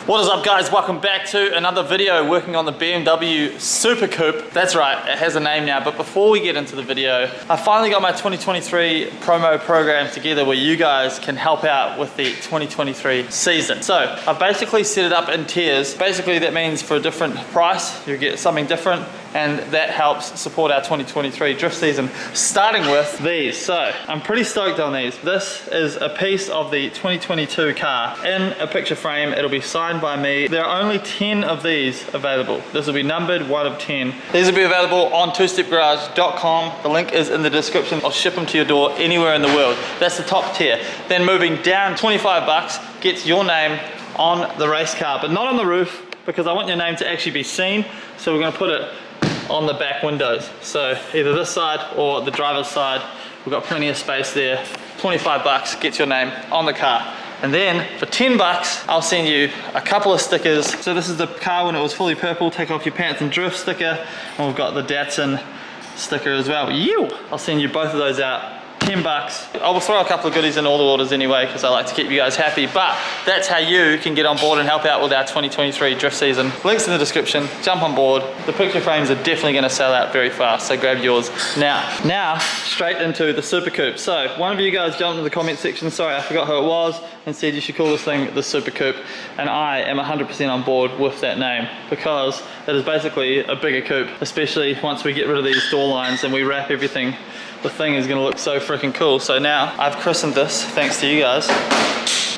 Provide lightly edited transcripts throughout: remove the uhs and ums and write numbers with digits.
What is up, guys? Welcome back to another video working on the BMW Super Coupe. That's right, it has a name now, but before we get into the video, I finally got my 2023 promo program together where you guys can help out with the 2023 season. So I've basically set it up in tiers. Basically that means for a different price you get something different, and that helps support our 2023 drift season, starting with these. So I'm pretty stoked on these. This is a piece of the 2022 car in a picture frame. It'll be signed by me. There are only 10 of these available. This will be numbered 1 of 10. These will be available on twostepgarage.com. The link is in the description. I'll ship them to your door anywhere in the world. That's the top tier. Then moving down, 25 bucks gets your name on the race car, but not on the roof, because I want your name to actually be seen. So we're gonna put it on the back windows. So either this side or the driver's side. We've got plenty of space there. 25 bucks gets your name on the car. And then for 10 bucks, I'll send you a couple of stickers. So this is the car when it was fully purple, take off your pants and drift sticker. And we've got the Datsun sticker as well. I'll send you both of those out. 10 bucks. I will throw a couple of goodies in all the orders anyway, because I like to keep you guys happy, but that's how you can get on board and help out with our 2023 drift season. Links in the description, jump on board. The picture frames are definitely going to sell out very fast, so grab yours now. Straight into the Super Coupe. So one of you guys jumped in the comment section, sorry I forgot who it was, and said you should call this thing the Super Coupe, and I am 100% on board with that name, because it is basically a bigger coupe, especially once we get rid of these door lines and we wrap everything. The thing is going to look so freaking cool. So now I've christened this, thanks to you guys,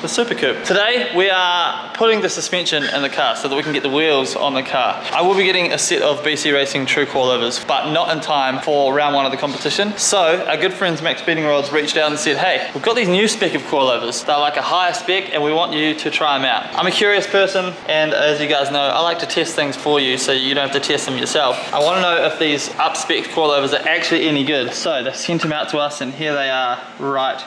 the Super Coupe. Today we are putting the suspension in the car so that we can get the wheels on the car. I will be getting a set of BC Racing true coilovers, but not in time for round 1 of the competition. So our good friends Max Speeding Rods reached out and said, hey, we've got these new spec of coilovers. They're like a higher spec and we want you to try them out. I'm a curious person, and as you guys know, I like to test things for you so you don't have to test them yourself. I want to know if these up-spec coilovers are actually any good. So they sent them out to us, and here they are right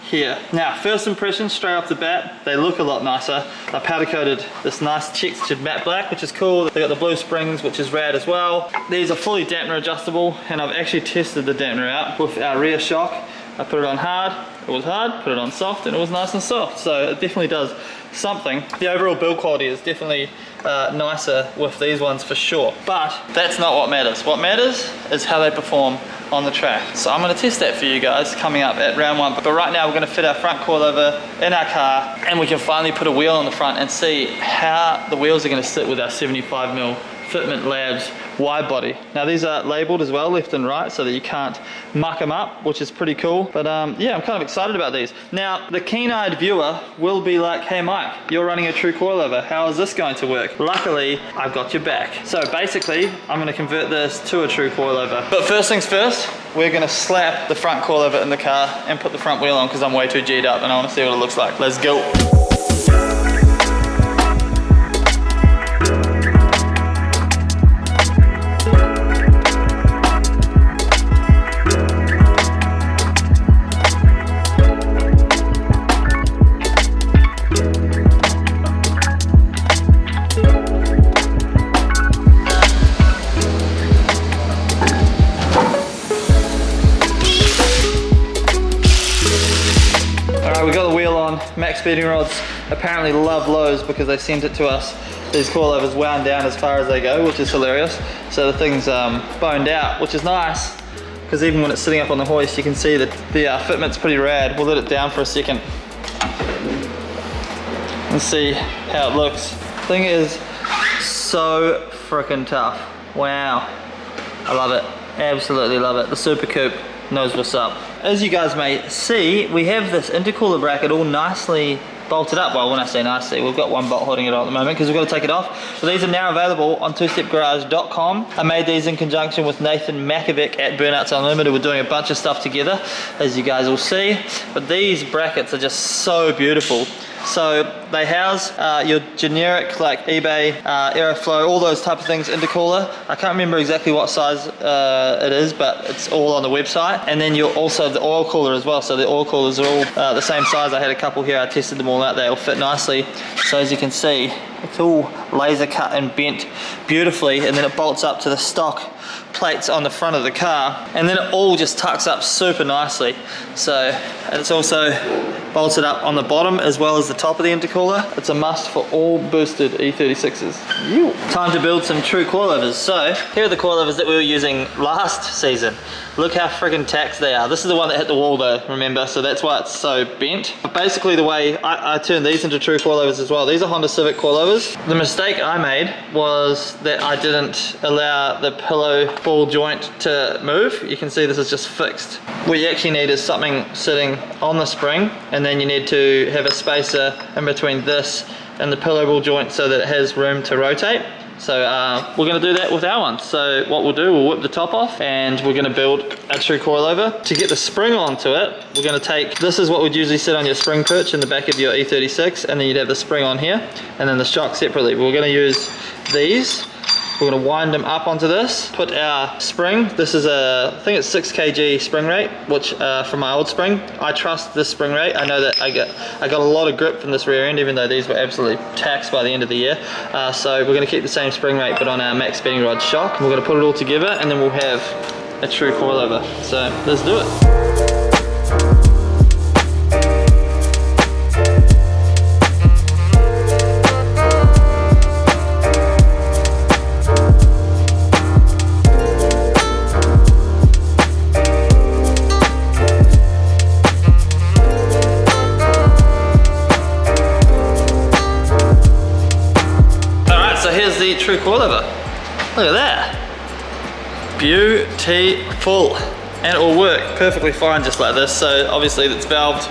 here. Now, first impressions straight off the bat, they look a lot nicer. I powder coated this nice textured matte black, which is cool. They got the blue springs, which is rad as well. These are fully dampener adjustable, and I've actually tested the dampener out with our rear shock. I put it on hard, it was hard, put it on soft, and it was nice and soft. So it definitely does something. The overall build quality is definitely nicer with these ones for sure. But that's not what matters. What matters is how they perform on the track. So I'm going to test that for you guys coming up at round 1. But right now we're going to fit our front coilover in our car, and we can finally put a wheel on the front and see how the wheels are going to sit with our 75mm Fitment Labs wide body. Now these are labeled as well, left and right, so that you can't muck them up, which is pretty cool. But yeah, I'm kind of excited about these. Now the keen-eyed viewer will be like, hey Mike, you're running a true coilover, how is this going to work? Luckily, I've got your back. So basically, I'm going to convert this to a true coilover. But first things first, we're going to slap the front coilover in the car and put the front wheel on, because I'm way too G'd up and I want to see what it looks like. Let's go. We got the wheel on. Max Speeding Rods apparently love Lowe's because they sent it to us. These coilovers wound down as far as they go, which is hilarious. So the thing's boned out, which is nice, because even when it's sitting up on the hoist, you can see that the fitment's pretty rad. We'll let it down for a second and see how it looks. Thing is so freaking tough. Wow, I love it. Absolutely love it. The Super Coupe knows what's up. As you guys may see, we have this intercooler bracket all nicely bolted up. Well, when I say nicely, we've got one bolt holding it on at the moment because we've got to take it off. So these are now available on twostepgarage.com. I made these in conjunction with Nathan Makovic at Burnouts Unlimited. We're doing a bunch of stuff together, as you guys will see. But these brackets are just so beautiful. So they house your generic like eBay, Aeroflow, all those type of things intercooler. I can't remember exactly what size it is, but it's all on the website. And then you're also the oil cooler as well. So the oil coolers are all the same size. I had a couple here, I tested them all out, they all fit nicely. So as you can see, it's all laser cut and bent beautifully, and then it bolts up to the stock plates on the front of the car, and then it all just tucks up super nicely. So it's also bolted up on the bottom as well as the top of the intercooler. It's a must for all boosted E36s. Time to build some true coilovers. So here are the coilovers that we were using last season. Look how friggin' taxed they are. This is the one that hit the wall though, remember? So that's why it's so bent. But basically the way I turned these into true coilovers as well. These are Honda Civic coilovers. The mistake I made was that I didn't allow the pillow ball joint to move. You can see this is just fixed. What you actually need is something sitting on the spring, and then you need to have a spacer in between this and the pillow ball joint so that it has room to rotate. So we're going to do that with our one. So what we'll do, we'll whip the top off and we're going to build a true coilover. To get the spring onto it, we're going to take, this is what would usually sit on your spring perch in the back of your E36, and then you'd have the spring on here and then the shock separately. We're going to use these. We're going to wind them up onto this, put our spring. This is a, I think it's 6 kg spring rate, which from my old spring. I trust this spring rate. I know that I got a lot of grip from this rear end, even though these were absolutely taxed by the end of the year. So we're going to keep the same spring rate, but on our max spinning rod shock. We're going to put it all together, and then we'll have a true coilover. So let's do it. True coilover. Look at that. Beautiful. And it will work perfectly fine just like this. So obviously it's valved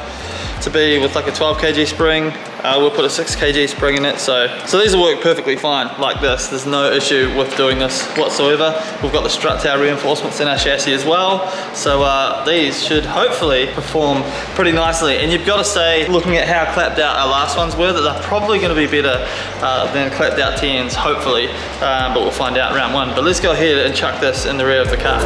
to be with like a 12 kg spring. We'll put a 6 kg spring in it. So these will work perfectly fine like this. There's no issue with doing this whatsoever. We've got the strut tower reinforcements in our chassis as well. So these should hopefully perform pretty nicely. And you've got to say, looking at how clapped out our last ones were, that they're probably going to be better than clapped out 10s, hopefully. But we'll find out round one. But let's go ahead and chuck this in the rear of the car.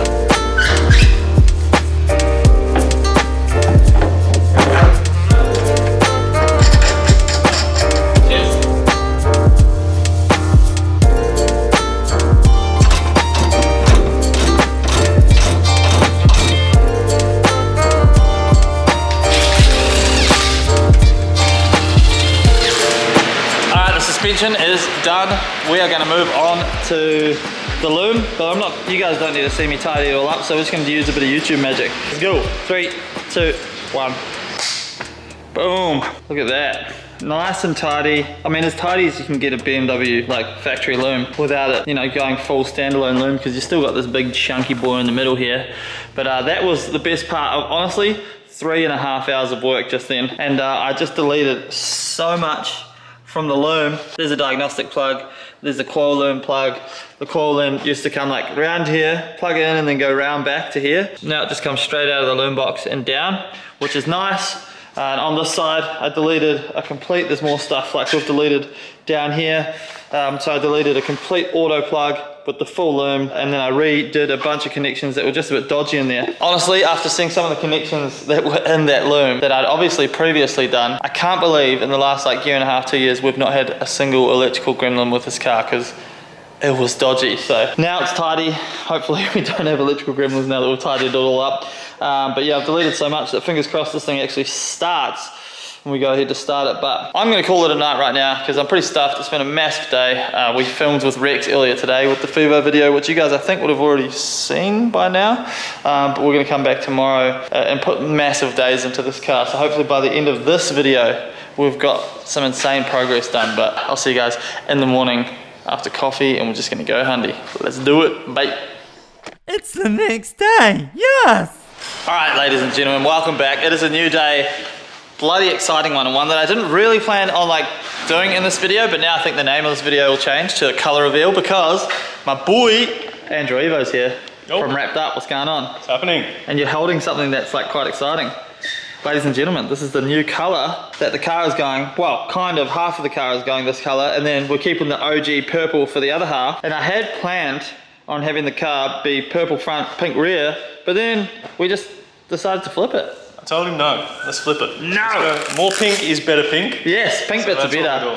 Suspension is done. We are going to move on to the loom, but you guys don't need to see me tidy it all up, so we're just going to use a bit of YouTube magic. Let's go. 3, 2, 1. Boom. Look at that. Nice and tidy. I mean, as tidy as you can get a BMW like factory loom without it, you know, going full standalone loom, because you still got this big chunky boy in the middle here. But that was the best part of, honestly, 3.5 hours of work just then. And I just deleted so much from the loom. There's a diagnostic plug, there's a coil loom plug. The coil loom used to come like round here, plug it in and then go round back to here. Now it just comes straight out of the loom box and down, which is nice. And on this side, I deleted a complete, there's more stuff like we've deleted down here. So I deleted a complete auto plug with the full loom, and then I redid a bunch of connections that were just a bit dodgy in there. Honestly, after seeing some of the connections that were in that loom that I'd obviously previously done, I can't believe in the last like 1.5 years, we've not had a single electrical gremlin with this car, because it was dodgy. So now it's tidy. Hopefully we don't have electrical gremlins now that we've tidied it all up. But yeah, I've deleted so much that fingers crossed this thing actually starts when we go ahead to start it. But I'm going to call it a night right now because I'm pretty stuffed. It's been a massive day. We filmed with Rex earlier today with the Fubo video, which you guys I think would have already seen by now. But we're going to come back tomorrow and put massive days into this car. So hopefully by the end of this video, we've got some insane progress done. But I'll see you guys in the morning after coffee, and we're just going to go handy. Let's do it. Bye. It's the next day. Yes. All right, ladies and gentlemen, welcome back. It is a new day. Bloody exciting one, and one that I didn't really plan on like doing in this video, but now I think the name of this video will change to color reveal because my boy Andrew Evo's here from Wrapped Up. What's going on? What's happening? And you're holding something that's like quite exciting. Ladies and gentlemen, this is the new color that the car is going, well, kind of half of the car is going this color, and then we're keeping the OG purple for the other half. And I had planned on having the car be purple front, pink rear, but then we just decided to flip it. I told him no, let's flip it. No! More pink is better pink. Yes, pink bits are better.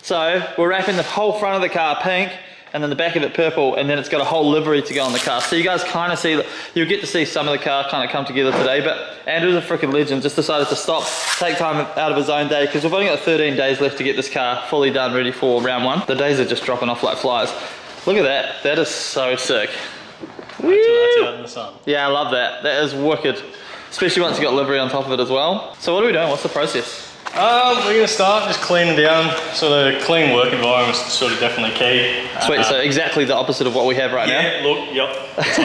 So we're wrapping the whole front of the car pink, and then the back of it purple, and then it's got a whole livery to go on the car. So you guys kind of see, you'll get to see some of the car kind of come together today, but Andrew's a freaking legend, just decided to stop, take time out of his own day, because we've only got 13 days left to get this car fully done, ready for round 1. The days are just dropping off like flies. Look at that, that is so sick. Wait till that's out in the sun. Yeah, I love that, that is wicked. Especially once you've got livery on top of it as well. So what are we doing, what's the process? We're going to start just cleaning down. So the clean work environment is sort of definitely key. Sweet, so exactly the opposite of what we have right now. Yeah, look, yep. So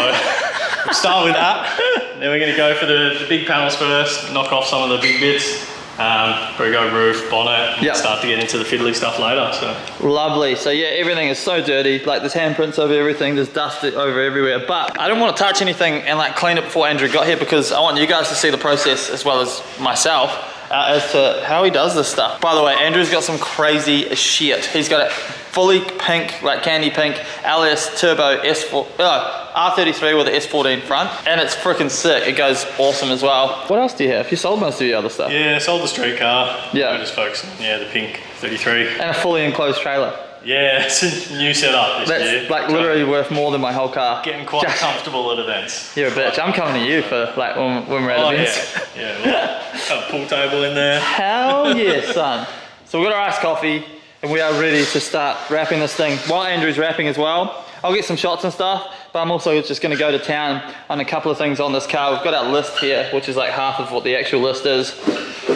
we'll start with that. Then we're going to go for the big panels first, knock off some of the big bits. Probably go roof, bonnet, and start to get into the fiddly stuff later. So lovely. So yeah, everything is so dirty. Like there's handprints over everything, there's dust over everywhere. But I don't want to touch anything and like clean it before Andrew got here, because I want you guys to see the process as well as myself. As to how he does this stuff. By the way, Andrew's got some crazy shit. He's got it fully pink, like candy pink, LS Turbo R33 with the S14 front, and it's freaking sick. It goes awesome as well. What else do you have? You sold most of your other stuff. yeah, sold the street car. Yeah. We're just focusing on the pink 33. And a fully enclosed trailer. Yeah, it's a new setup this year. That's like literally worth more than my whole car. Getting quite comfortable at events. You're a bitch. I'm coming to you for like when we're at events. Yeah, we'll have a pool table in there. Hell yeah, son. So we've got our iced coffee and we are ready to start wrapping this thing. While Andrew's wrapping as well, I'll get some shots and stuff, but I'm also just gonna go to town on a couple of things on this car. We've got our list here, which is like half of what the actual list is.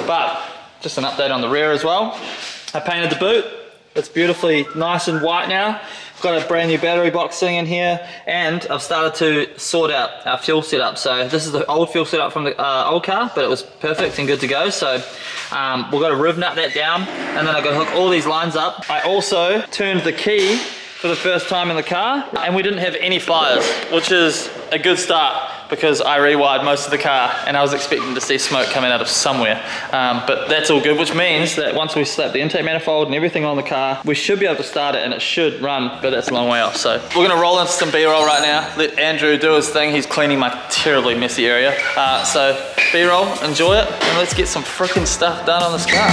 But just an update on the rear as well. I painted the boot. It's beautifully nice and white now. Got a brand new battery box sitting in here, and I've started to sort out our fuel setup. So this is the old fuel setup from the old car, but it was perfect and good to go. So we've got to riv nut that down, and then I've got to hook all these lines up. I also turned the key for the first time in the car, and we didn't have any fires, which is a good start, because I rewired most of the car and I was expecting to see smoke coming out of somewhere. But that's all good, which means that once we slap the intake manifold and everything on the car, we should be able to start it and it should run, but that's a long way off. So we're gonna roll into some B-roll right now. Let Andrew do his thing. He's cleaning my terribly messy area. So B-roll, enjoy it, and let's get some freaking stuff done on this car.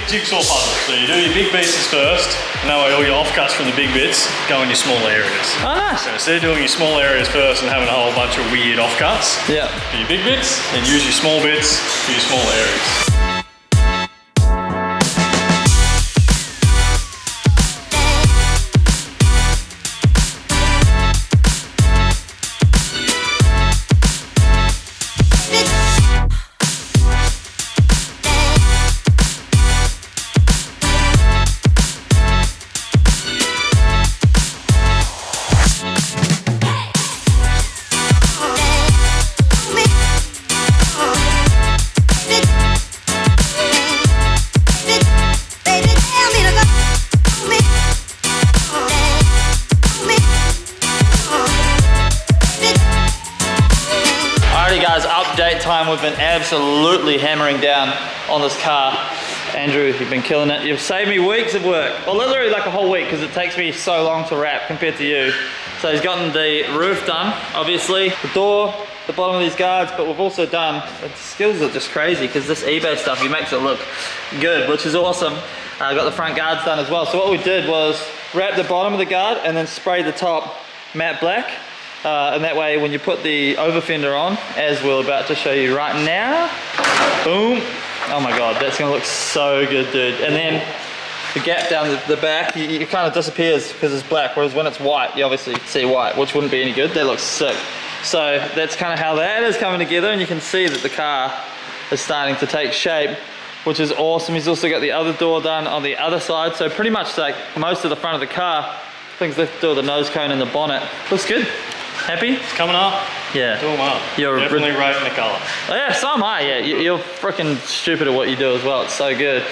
Jigsaw puzzle. So you do your big pieces first, and that way all your offcuts from the big bits go in your small areas. Oh, nice. So instead of doing your small areas first and having a whole bunch of weird offcuts, do your big bits, and use your small bits for your small areas. Update time. We've been absolutely hammering down on this car. Andrew, you've been killing it. You've saved me weeks of work. Well, literally like a whole week, because it takes me so long to wrap compared to you. So he's gotten the roof done, obviously, the door, the bottom of these guards, but we've also done, the skills are just crazy, because this eBay stuff, he makes it look good, which is awesome. I got the front guards done as well. So what we did was wrap the bottom of the guard and then spray the top matte black. And that way when you put the over fender on, as we're about to show you right now, boom, oh my god, that's gonna look so good, dude. And then the gap down the back, it kind of disappears because it's black, whereas when it's white, you obviously see white, which wouldn't be any good. That looks sick. So that's kind of how that is coming together, and you can see that the car is starting to take shape, which is awesome. He's also got the other door done on the other side, so pretty much like most of the front of the car, things left to do with the nose cone and the bonnet. Looks good. Happy? It's coming up. Yeah. Do them up. You're definitely rating the colour. Oh yeah, so am I. Yeah, you're freaking stupid at what you do as well. It's so good.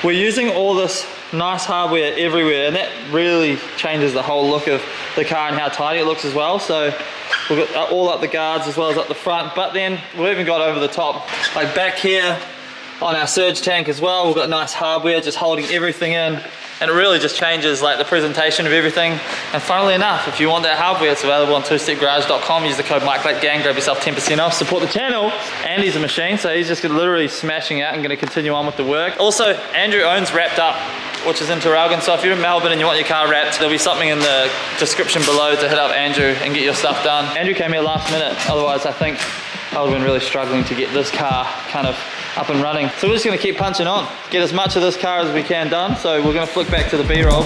We're using all this nice hardware everywhere, and that really changes the whole look of the car and how tidy it looks as well. So we've got all up the guards as well as up the front, but then we've even got over the top, like back here on our surge tank as well. We've got nice hardware just holding everything in and it really just changes like the presentation of everything. And funnily enough, if you want that hardware, it's available on twostepgarage.com. Use the code MikeLakeGang, grab yourself 10% off, support the channel. Andy's a machine, so he's just literally smashing out and gonna continue on with the work. Also, Andrew owns Wrapped Up, which is in Traralgon, so if you're in Melbourne and you want your car wrapped, there'll be something in the description below to hit up Andrew and get your stuff done. Andrew came here last minute, otherwise I think I would have been really struggling to get this car kind of up and running. So we're just gonna keep punching on, get as much of this car as we can done. So we're gonna flick back to the B-roll.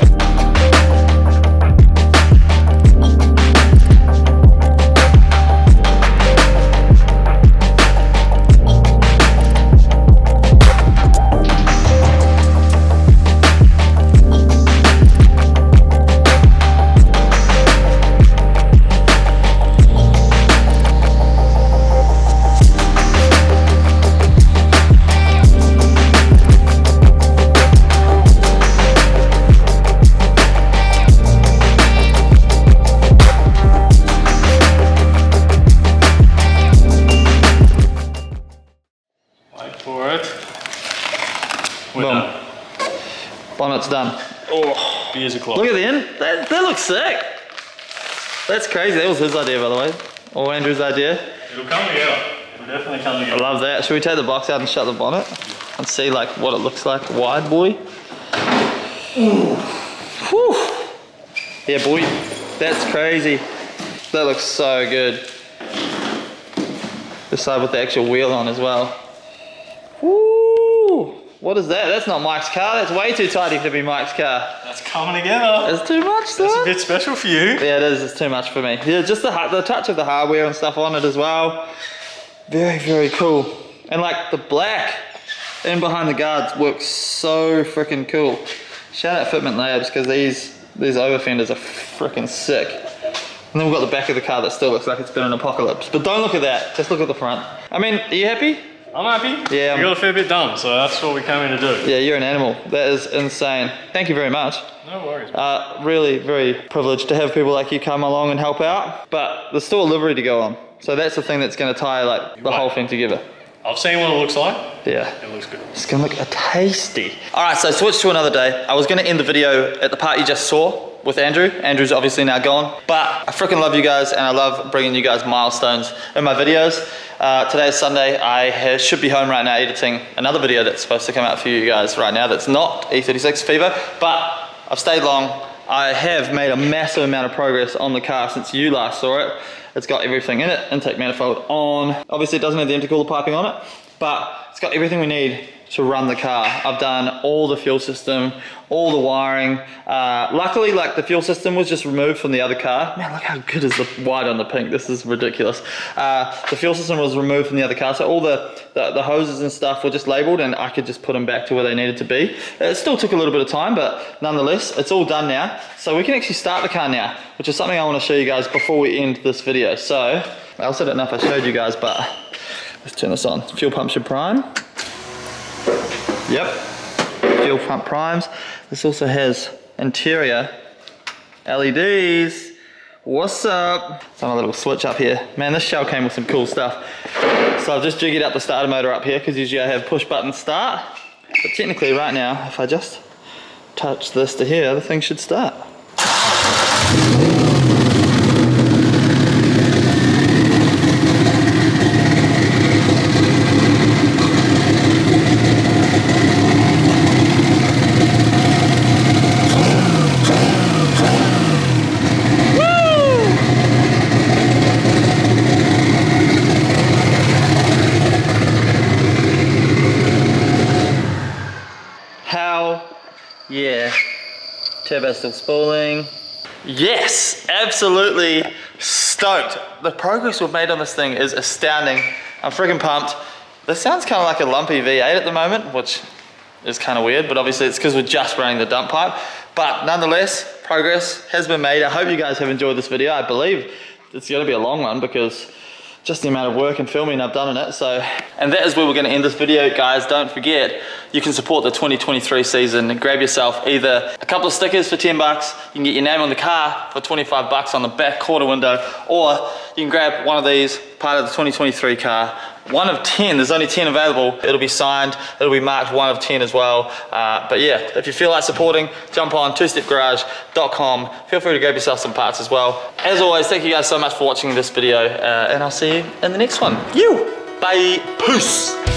Boom. Bonnet's done. Oh, beers o'clock. Look at the end. That looks sick. That's crazy. That was his idea, by the way. Or Andrew's idea. It'll come together. It'll definitely come together. I love that. Should we take the box out and shut the bonnet and see like what it looks like wide, boy? Ooh. Whew. Yeah, boy. That's crazy. That looks so good. This side with the actual wheel on as well. Woo! What is that? That's not Mike's car. That's way too tidy to be Mike's car. That's coming together. It's too much, son. That's a bit special for you. Yeah, it is. It's too much for me. Yeah, just the touch of the hardware and stuff on it as well. Very, very cool. And like the black in behind the guards works so freaking cool. Shout out Fitment Labs, because these over fenders are freaking sick. And then we've got the back of the car that still looks like it's been an apocalypse. But don't look at that. Just look at the front. I mean, are you happy? I'm happy. Yeah. We got a fair bit done, so that's what we came in to do. Yeah, you're an animal. That is insane. Thank you very much. No worries. Really, very privileged to have people like you come along and help out. But there's still a livery to go on. So that's the thing that's going to tie like the whole thing together. I've seen what it looks like. Yeah. It looks good. It's going to look tasty. All right, so switch to another day. I was going to end the video at the part you just saw with Andrew. Andrew's obviously now gone. But I freaking love you guys, and I love bringing you guys milestones in my videos. Today is Sunday. I should be home right now editing another video that's supposed to come out for you guys right now that's not E36 EBAY, but I've stayed long. I have made a massive amount of progress on the car since you last saw it. It's got everything in it, intake manifold on. Obviously it doesn't have the intercooler piping on it, but it's got everything we need to run the car. I've done all the fuel system, all the wiring. Luckily, like the fuel system was just removed from the other car. Man, look how good is the white on the pink. This is ridiculous. The fuel system was removed from the other car, so all the hoses and stuff were just labeled, and I could just put them back to where they needed to be. It still took a little bit of time, but nonetheless, it's all done now. So we can actually start the car now, which is something I want to show you guys before we end this video. So, I also don't know if I showed you guys, but let's turn this on. Fuel pump should prime. Yep, fuel pump primes. This also has interior LEDs. What's up? It's on a little switch up here. Man, this shell came with some cool stuff. So I've just jiggied up the starter motor up here, because usually I have push button start. But technically right now, if I just touch this to here, the thing should start. Yeah, turbo still spooling. Yes, absolutely stoked. The progress we've made on this thing is astounding. I'm freaking pumped. This sounds kind of like a lumpy V8 at the moment, which is kind of weird, but obviously it's because we're just running the dump pipe. But nonetheless, progress has been made. I hope you guys have enjoyed this video. I believe it's going to be a long one, because just the amount of work and filming I've done in it. So, and that is where we're going to end this video, guys. Don't forget, you can support the 2023 season and grab yourself either a couple of stickers for 10 bucks, you can get your name on the car for 25 bucks on the back quarter window, or you can grab one of these, part of the 2023 car, 1 of 10. There's only 10 available. It'll be signed. It'll be marked 1 of 10 as well. But yeah, if you feel like supporting, jump on twostepgarage.com. Feel free to grab yourself some parts as well. As always, thank you guys so much for watching this video, and I'll see you in the next one. Bye. Peace.